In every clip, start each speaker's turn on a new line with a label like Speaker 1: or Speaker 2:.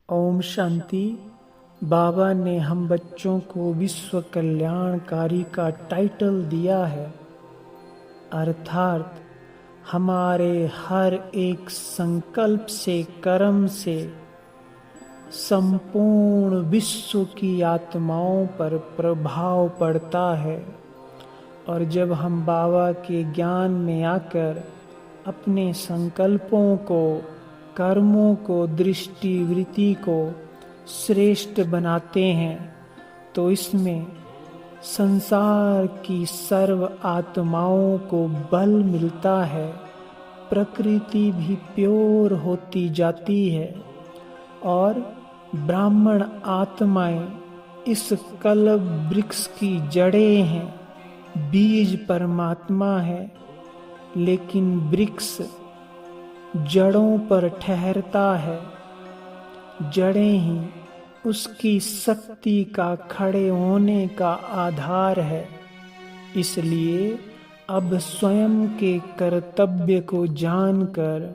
Speaker 1: ओम शांति। बाबा ने हम बच्चों को विश्व कल्याणकारी का टाइटल दिया है, अर्थात हमारे हर एक संकल्प से, कर्म से संपूर्ण विश्व की आत्माओं पर प्रभाव पड़ता है। और जब हम बाबा के ज्ञान में आकर अपने संकल्पों को, कर्मों को, दृष्टि वृत्ति को श्रेष्ठ बनाते हैं, तो इसमें संसार की सर्व आत्माओं को बल मिलता है, प्रकृति भी प्योर होती जाती है और ब्राह्मण आत्माएं इस कल्प वृक्ष की जड़ें हैं। बीज परमात्मा है, लेकिन वृक्ष जड़ों पर ठहरता है। जड़ें ही उसकी शक्ति का खड़े होने का आधार है। इसलिए अब स्वयं के कर्तव्य को जानकर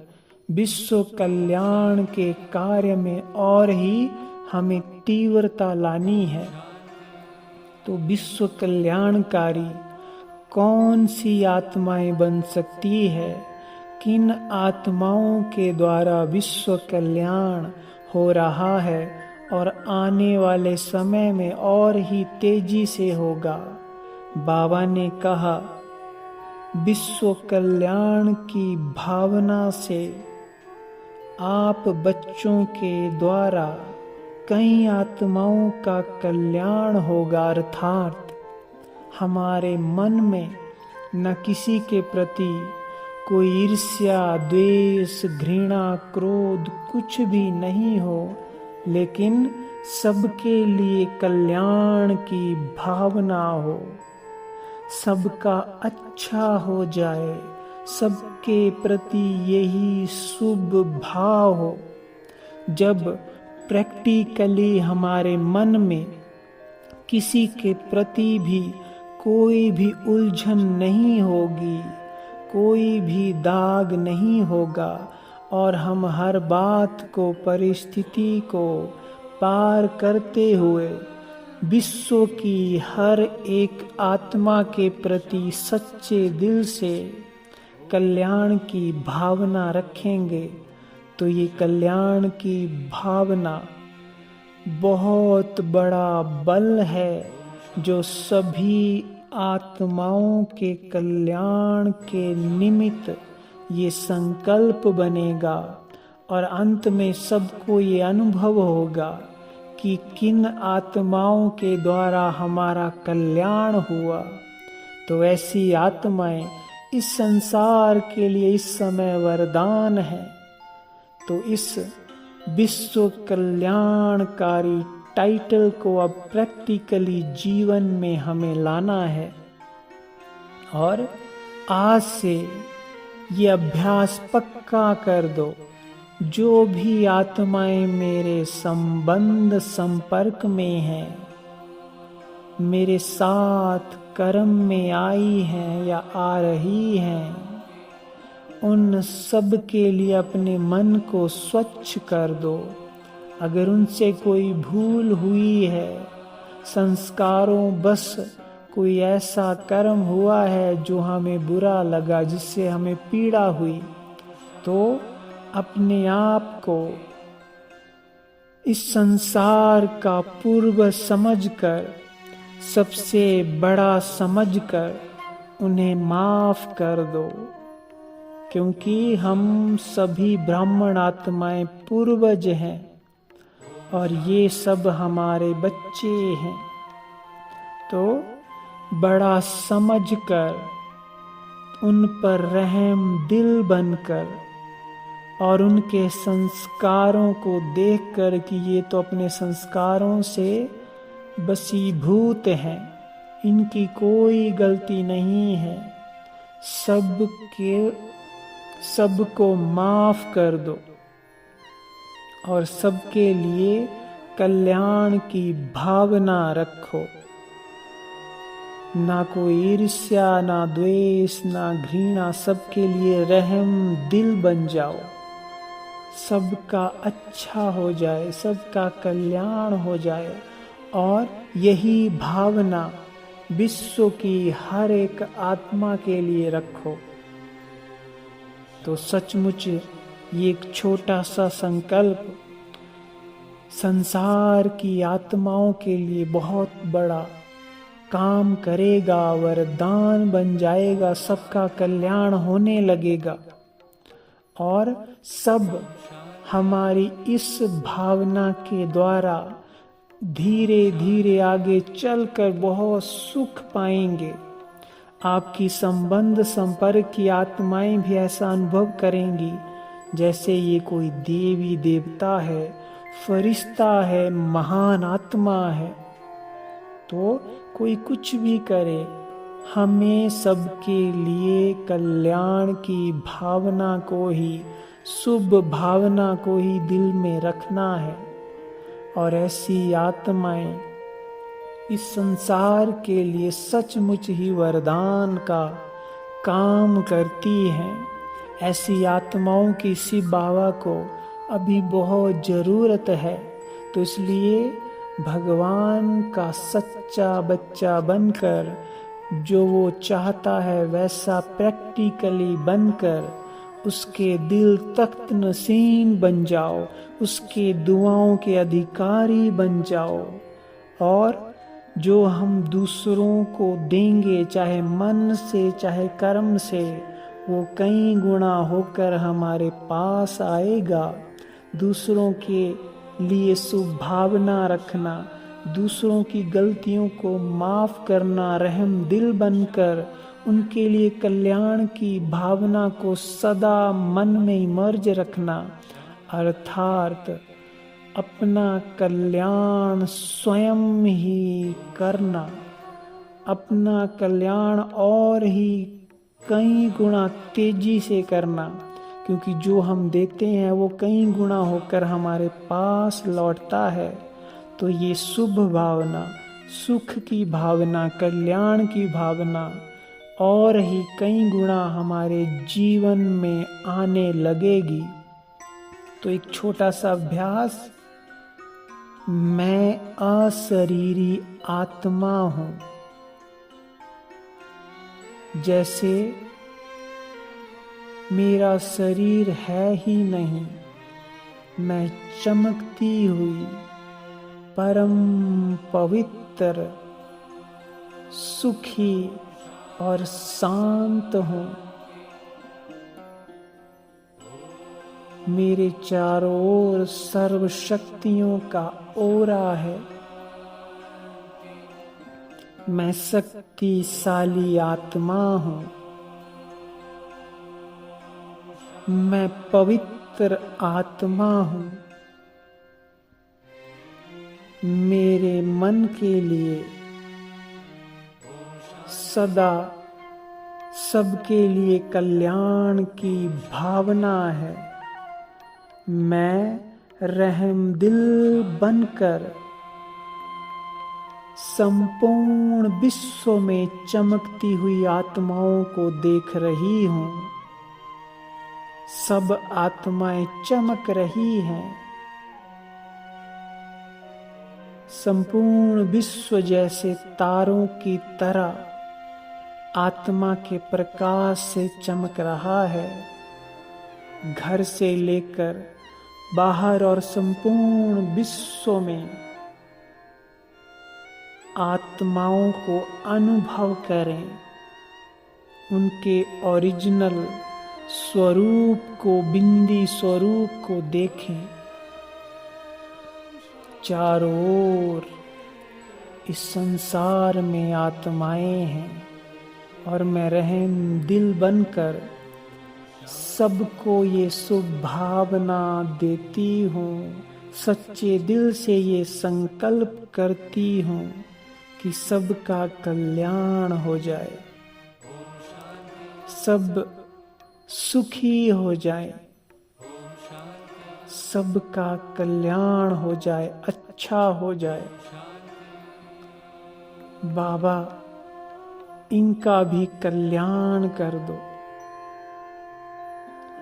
Speaker 1: विश्व कल्याण के कार्य में और ही हमें तीव्रता लानी है। तो विश्व कल्याणकारी कौन सी आत्माएं बन सकती है? किन आत्माओं के द्वारा विश्व कल्याण हो रहा है और आने वाले समय में और ही तेजी से होगा? बाबा ने कहा, विश्व कल्याण की भावना से आप बच्चों के द्वारा कई आत्माओं का कल्याण होगा। अर्थात हमारे मन में न किसी के प्रति कोई ईर्ष्या, द्वेष, घृणा, क्रोध कुछ भी नहीं हो, लेकिन सबके लिए कल्याण की भावना हो, सबका अच्छा हो जाए, सबके प्रति यही शुभ भाव हो। जब प्रैक्टिकली हमारे मन में किसी के प्रति भी कोई भी उलझन नहीं होगी, कोई भी दाग नहीं होगा और हम हर बात को, परिस्थिति को पार करते हुए विश्व की हर एक आत्मा के प्रति सच्चे दिल से कल्याण की भावना रखेंगे, तो ये कल्याण की भावना बहुत बड़ा बल है जो सभी आत्माओं के कल्याण के निमित्त ये संकल्प बनेगा और अंत में सबको ये अनुभव होगा कि किन आत्माओं के द्वारा हमारा कल्याण हुआ। तो ऐसी आत्माएं इस संसार के लिए इस समय वरदान है। तो इस विश्व कल्याणकारी टाइटल को अब प्रैक्टिकली जीवन में हमें लाना है और आज से ये अभ्यास पक्का कर दो। जो भी आत्माएं मेरे संबंध संपर्क में हैं, मेरे साथ कर्म में आई हैं या आ रही हैं, उन सब के लिए अपने मन को स्वच्छ कर दो। अगर उनसे कोई भूल हुई है, संस्कारों बस कोई ऐसा कर्म हुआ है जो हमें बुरा लगा, जिससे हमें पीड़ा हुई, तो अपने आप को इस संसार का पूर्व समझकर, सबसे बड़ा समझकर उन्हें माफ कर दो। क्योंकि हम सभी ब्राह्मण आत्माएं पूर्वज हैं और ये सब हमारे बच्चे हैं। तो बड़ा समझकर, उन पर रहम दिल बनकर और उनके संस्कारों को देखकर कि ये तो अपने संस्कारों से बसीभूत हैं, इनकी कोई गलती नहीं है, सबको माफ कर दो और सबके लिए कल्याण की भावना रखो। ना कोई ईर्ष्या, ना द्वेष, ना घृणा, सबके लिए रहम दिल बन जाओ। सबका अच्छा हो जाए, सबका कल्याण हो जाए, और यही भावना विश्व की हर एक आत्मा के लिए रखो। तो सचमुच ये एक छोटा सा संकल्प संसार की आत्माओं के लिए बहुत बड़ा काम करेगा, वरदान बन जाएगा, सबका कल्याण होने लगेगा। और सब हमारी इस भावना के द्वारा धीरे धीरे आगे चलकर बहुत सुख पाएंगे। आपकी संबंध संपर्क की आत्माएं भी ऐसा अनुभव करेंगी जैसे ये कोई देवी देवता है, फरिश्ता है, महान आत्मा है। तो कोई कुछ भी करे, हमें सबके लिए कल्याण की भावना को ही, शुभ भावना को ही दिल में रखना है। और ऐसी आत्माएं इस संसार के लिए सचमुच ही वरदान का काम करती हैं। ऐसी आत्माओं की शिव बाबा को अभी बहुत ज़रूरत है। तो इसलिए भगवान का सच्चा बच्चा बनकर जो वो चाहता है वैसा प्रैक्टिकली बनकर उसके दिल तख्त नसीन बन जाओ, उसके दुआओं के अधिकारी बन जाओ। और जो हम दूसरों को देंगे, चाहे मन से चाहे कर्म से, वो कई गुना होकर हमारे पास आएगा। दूसरों के लिए शुभ भावना रखना, दूसरों की गलतियों को माफ़ करना, रहम दिल बनकर उनके लिए कल्याण की भावना को सदा मन में इमर्ज रखना, अर्थात अपना कल्याण स्वयं ही करना, अपना कल्याण और ही कई गुना तेजी से करना, क्योंकि जो हम देते हैं वो कई गुना होकर हमारे पास लौटता है। तो ये शुभ भावना, सुख की भावना, कल्याण की भावना और ही कई गुना हमारे जीवन में आने लगेगी। तो एक छोटा सा अभ्यास, मैं अशरीरी आत्मा हूँ। जैसे मेरा शरीर है ही नहीं, मैं चमकती हुई परम पवित्र, सुखी और शांत हूँ। मेरे चारों ओर सर्व शक्तियों का ओरा है। मैं शक्तिशाली आत्मा हूँ। मैं पवित्र आत्मा हूँ। मेरे मन के लिए सदा सबके लिए कल्याण की भावना है। मैं रहमदिल बनकर संपूर्ण विश्व में चमकती हुई आत्माओं को देख रही हूँ। सब आत्माएं चमक रही हैं। संपूर्ण विश्व जैसे तारों की तरह आत्मा के प्रकाश से चमक रहा है। घर से लेकर बाहर और संपूर्ण विश्व में आत्माओं को अनुभव करें, उनके ओरिजिनल स्वरूप को, बिंदी स्वरूप को देखें। चारों ओर इस संसार में आत्माएं हैं और मैं रहम दिल बनकर सबको ये शुभ भावना देती हूँ। सच्चे दिल से ये संकल्प करती हूँ कि सबका कल्याण हो जाए, सब सुखी हो जाए, सबका कल्याण हो जाए, अच्छा हो जाए। बाबा इनका भी कल्याण कर दो,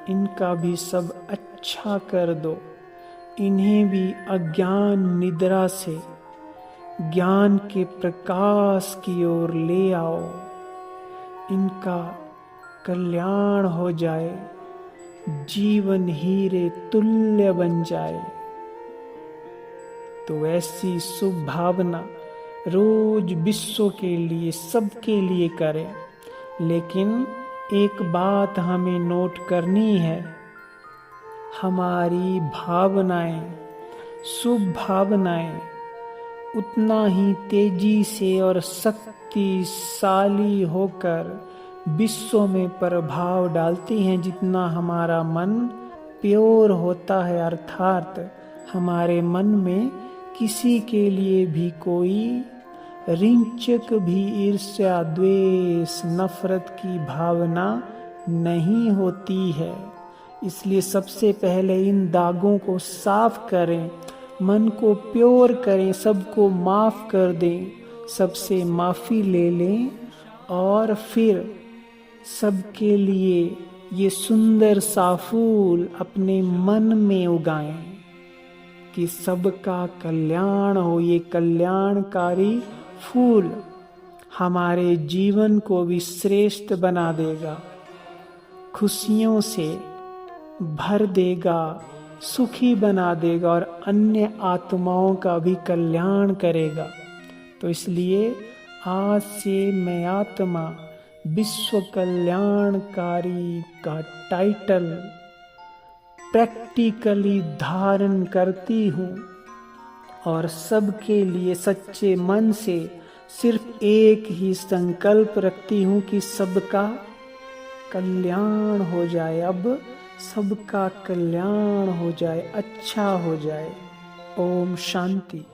Speaker 1: इनका भी सब अच्छा अच्छा कर दो। इन्हें भी अज्ञान निद्रा से ज्ञान के प्रकाश की ओर ले आओ। इनका कल्याण हो जाए, जीवन हीरे तुल्य बन जाए। तो ऐसी शुभ भावना रोज विश्व के लिए, सबके लिए करें। लेकिन एक बात हमें नोट करनी है, हमारी भावनाएं, शुभ भावनाएं उतना ही तेजी से और शक्तिशाली होकर विश्व में प्रभाव डालती हैं जितना हमारा मन प्योर होता है। अर्थात हमारे मन में किसी के लिए भी कोई रिंचक भी ईर्ष्या, द्वेष, नफरत की भावना नहीं होती है। इसलिए सबसे पहले इन दागों को साफ करें, मन को प्योर करें, सबको माफ कर दें, सबसे माफी ले लें और फिर सबके लिए ये सुंदर सा फूल अपने मन में उगाएं कि सबका कल्याण हो। ये कल्याणकारी फूल हमारे जीवन को भी श्रेष्ठ बना देगा, खुशियों से भर देगा, सुखी बना देगा और अन्य आत्माओं का भी कल्याण करेगा। तो इसलिए आज से मैं आत्मा विश्व कल्याणकारी का टाइटल प्रैक्टिकली धारण करती हूँ और सबके लिए सच्चे मन से सिर्फ एक ही संकल्प रखती हूँ कि सबका कल्याण हो जाए। अब सबका कल्याण हो जाए, अच्छा हो जाए। ओम शांति।